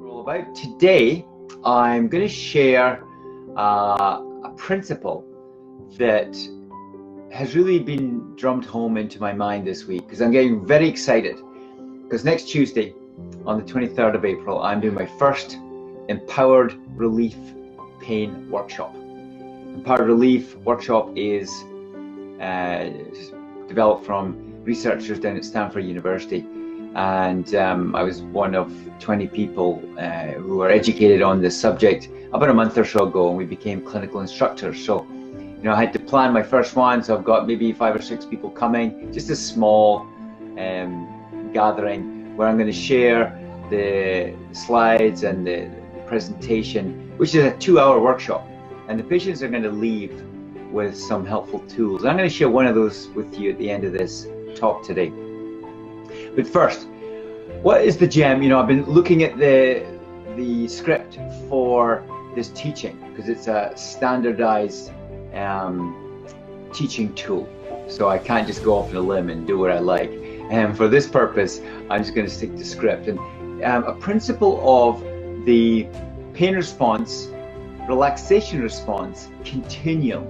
All about today, I'm going to share a principle that has really been drummed home into my mind this week, because I'm getting very excited, because next Tuesday on the 23rd of April I'm doing my first Empowered Relief Pain Workshop. Empowered Relief Workshop is developed from researchers down at Stanford University, and I was one of 20 people who were educated on this subject about a month or so ago, and we became clinical instructors. So, you know, I had to plan my first one, so I've got maybe 5 or 6 people coming, just a small gathering where I'm going to share the slides and the presentation, which is a 2-hour workshop, and the patients are going to leave with some helpful tools. I'm going to share one of those with you at the end of this talk today. But first, what is the gem? You know, I've been looking at the script for this teaching, because it's a standardized teaching tool, so I can't just go off on a limb and do what I like. And for this purpose, I'm just going to stick to script. And a principle of the pain response, relaxation response continuum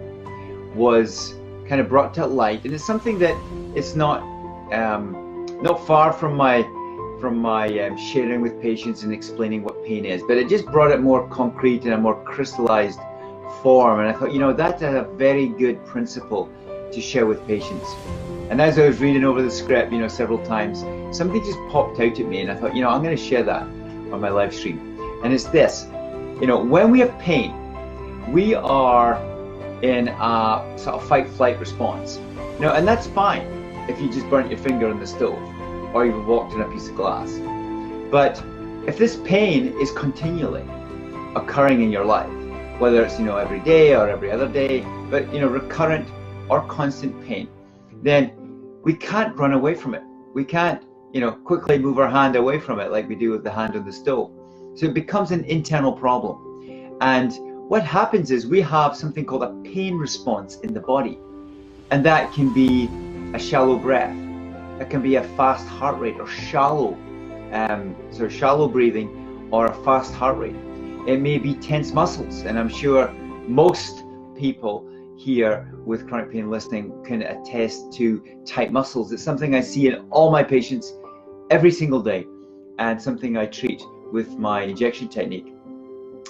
was kind of brought to light, and it's something that it's not far from my sharing with patients and explaining what pain is, but it just brought it more concrete in a more crystallized form. And I thought, you know, that's a very good principle to share with patients. And as I was reading over the script, you know, several times, something just popped out at me, and I thought, you know, I'm going to share that on my live stream. And it's this: you know, when we have pain, we are in a sort of fight-flight response. You know, and that's fine if you just burnt your finger on the stove, or you've walked on a piece of glass. But if this pain is continually occurring in your life, whether it's, you know, every day or every other day, but, you know, recurrent or constant pain, then we can't run away from it. We can't, you know, quickly move our hand away from it like we do with the hand on the stove. So it becomes an internal problem. And what happens is we have something called a pain response in the body. And that can be a shallow breath. It can be a fast heart rate, or shallow breathing, or a fast heart rate. It may be tense muscles, and I'm sure most people here with chronic pain listening can attest to tight muscles. It's something I see in all my patients every single day, and something I treat with my injection technique.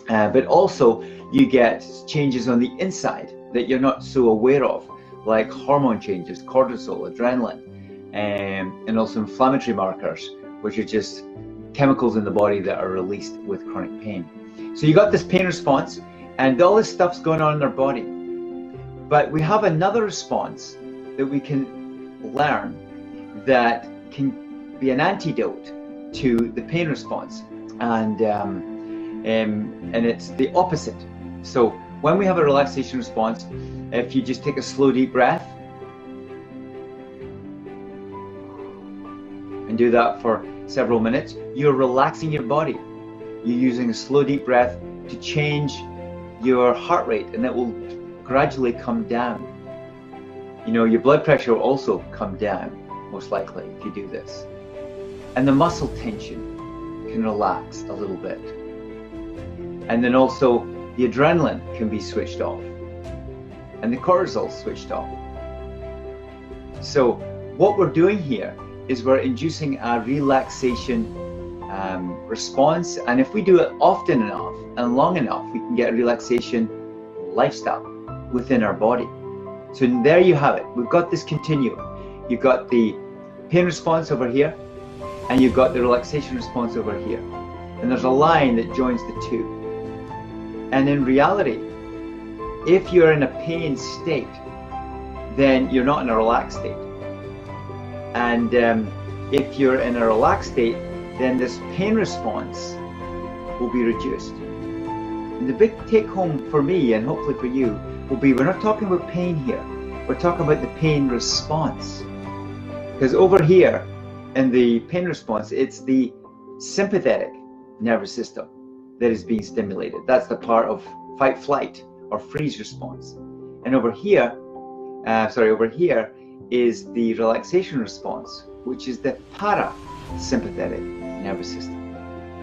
But also you get changes on the inside that you're not so aware of, like hormone changes, cortisol, adrenaline, and also inflammatory markers, which are just chemicals in the body that are released with chronic pain. So you got this pain response, and all this stuff's going on in our body. But we have another response that we can learn that can be an antidote to the pain response, and it's the opposite. So when we have a relaxation response, if you just take a slow deep breath and do that for several minutes, you're relaxing your body. You're using a slow deep breath to change your heart rate, and that will gradually come down. You know, your blood pressure will also come down, most likely, if you do this. And the muscle tension can relax a little bit. And then also the adrenaline can be switched off, and the cortisol switched off. So what we're doing here is we're inducing a relaxation response, and if we do it often enough and long enough, we can get a relaxation lifestyle within our body. So there you have it. We've got this continuum. You've got the pain response over here, and you've got the relaxation response over here, and there's a line that joins the two. And in reality, if you're in a pain state, then you're not in a relaxed state. And if you're in a relaxed state, then this pain response will be reduced. And the big take home for me, and hopefully for you, will be, we're not talking about pain here. We're talking about the pain response. Because over here in the pain response, it's the sympathetic nervous system that is being stimulated. That's the part of fight, flight, or freeze response. And over here is the relaxation response, which is the parasympathetic nervous system.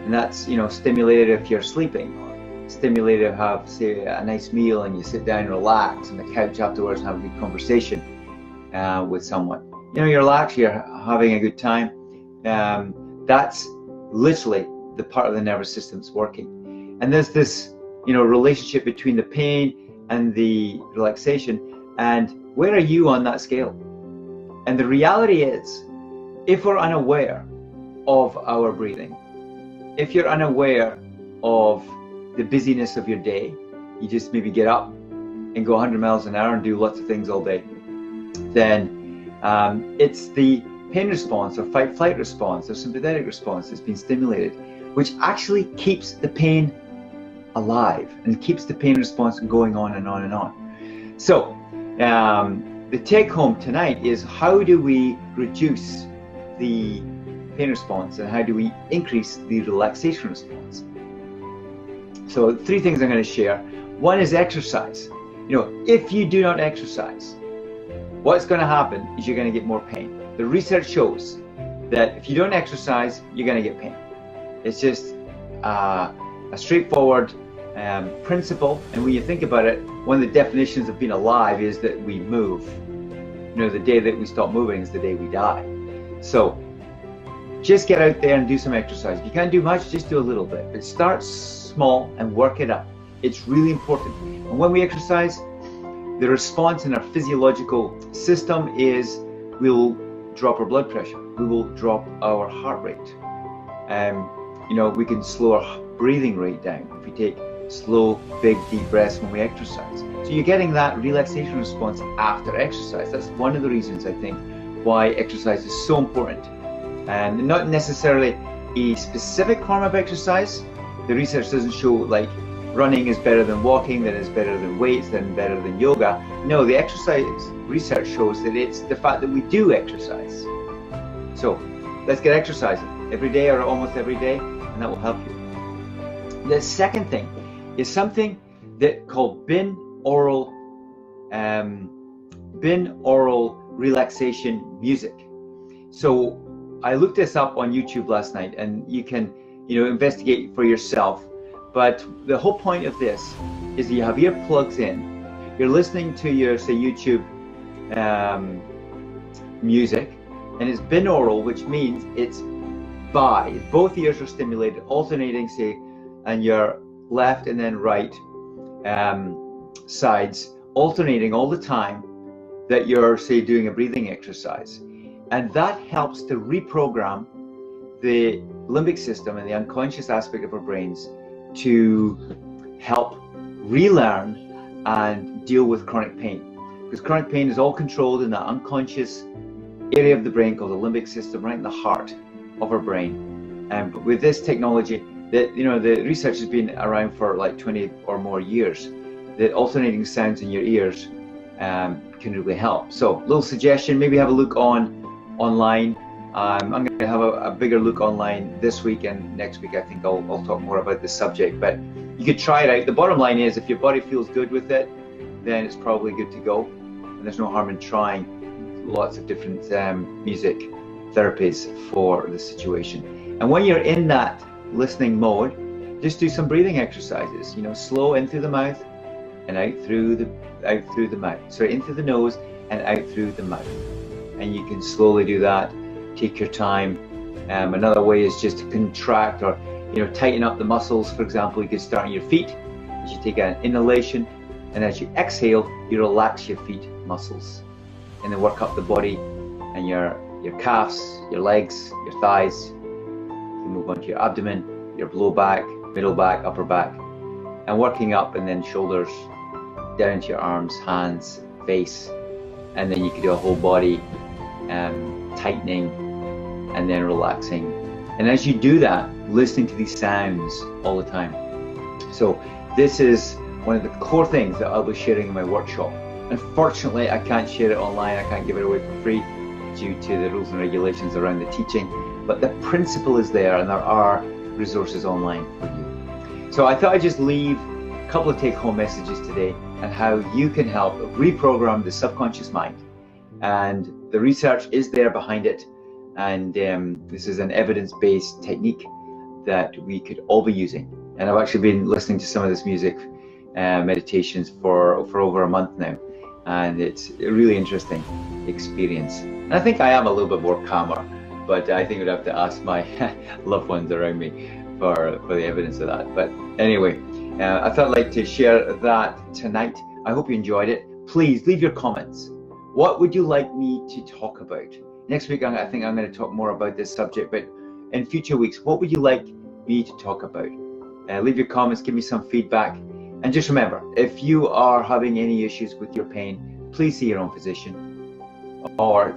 And that's, stimulated if you're sleeping, or stimulated if you have, say, a nice meal and you sit down and relax on the couch afterwards and have a good conversation with someone. You relax, you're having a good time. That's literally the part of the nervous system that's working. And there's this, relationship between the pain and the relaxation. And where are you on that scale? And the reality is, if we're unaware of our breathing, if you're unaware of the busyness of your day, you just maybe get up and go 100 miles an hour and do lots of things all day, then it's the pain response or fight-flight response or sympathetic response that's been stimulated, which actually keeps the pain alive and keeps the pain response going on and on and on. So the take home tonight is, how do we reduce the pain response and how do we increase the relaxation response? So 3 things I'm going to share. One is exercise. If you do not exercise, what's going to happen is you're going to get more pain. The research shows that if you don't exercise, you're going to get pain. It's just a straightforward principle, and when you think about it, one of the definitions of being alive is that we move. The day that we stop moving is the day we die. So just get out there and do some exercise. If you can't do much, just do a little bit, but start small and work it up. It's really important. And when we exercise, the response in our physiological system is we'll drop our blood pressure, we will drop our heart rate. We can slow our breathing rate down if we take slow, big, deep breaths when we exercise. So you're getting that relaxation response after exercise. That's one of the reasons, I think, why exercise is so important. And not necessarily a specific form of exercise. The research doesn't show like running is better than walking, that is better than weights, then better than yoga. No, the exercise research shows that it's the fact that we do exercise. So let's get exercising every day or almost every day, and that will help you. The second thing is something that called binaural relaxation music. So I looked this up on YouTube last night, and you can investigate for yourself. But the whole point of this is that you have earplugs in, you're listening to your, say, YouTube music, and it's binaural, which means it's both ears are stimulated, alternating, say, on your left and then right sides, alternating all the time that you're, say, doing a breathing exercise. And that helps to reprogram the limbic system and the unconscious aspect of our brains to help relearn and deal with chronic pain. Because chronic pain is all controlled in that unconscious area of the brain called the limbic system, right in the heart of our brain. But with this technology, that the research has been around for like 20 or more years, that alternating sounds in your ears can really help. So, little suggestion: maybe have a look online. I'm going to have a bigger look online this week, and next week I think I'll talk more about this subject. But you could try it out. The bottom line is, if your body feels good with it, then it's probably good to go, and there's no harm in trying lots of different music therapies for the situation. And when you're in that listening mode, just do some breathing exercises. Slow in through the mouth and out through the mouth. So in through the nose and out through the mouth. And you can slowly do that. Take your time. Another way is just to contract or tighten up the muscles. For example, you could start on your feet as you take an inhalation, and as you exhale, you relax your feet muscles, and then work up the body and your calves, your legs, your thighs. You can move on to your abdomen, your low back, middle back, upper back, and working up, and then shoulders down into your arms, hands, face, and then you can do a whole body tightening and then relaxing. And as you do that, listening to these sounds all the time. So this is one of the core things that I'll be sharing in my workshop. Unfortunately, I can't share it online. I can't give it away for free due to the rules and regulations around the teaching, but the principle is there, and there are resources online for you. So I thought I'd just leave a couple of take-home messages today on how you can help reprogram the subconscious mind and the research is there behind it. And this is an evidence-based technique that we could all be using. And I've actually been listening to some of this music meditations for over a month now, and it's a really interesting experience. And I think I am a little bit more calmer, but I think I'd have to ask my loved ones around me for the evidence of that. But anyway, I felt like to share that tonight. I hope you enjoyed it. Please leave your comments. What would you like me to talk about? Next week, I think I'm going to talk more about this subject, but in future weeks, what would you like me to talk about? Leave your comments, give me some feedback. And just remember, if you are having any issues with your pain, please see your own physician, or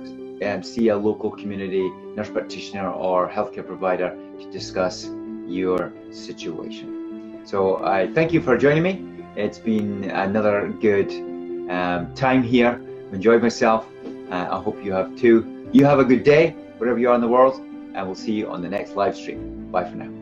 see a local community nurse practitioner or healthcare provider to discuss your situation. So I thank you for joining me. It's been another good time here. I've enjoyed myself. I hope you have too. You have a good day wherever you are in the world, and we'll see you on the next live stream. Bye for now.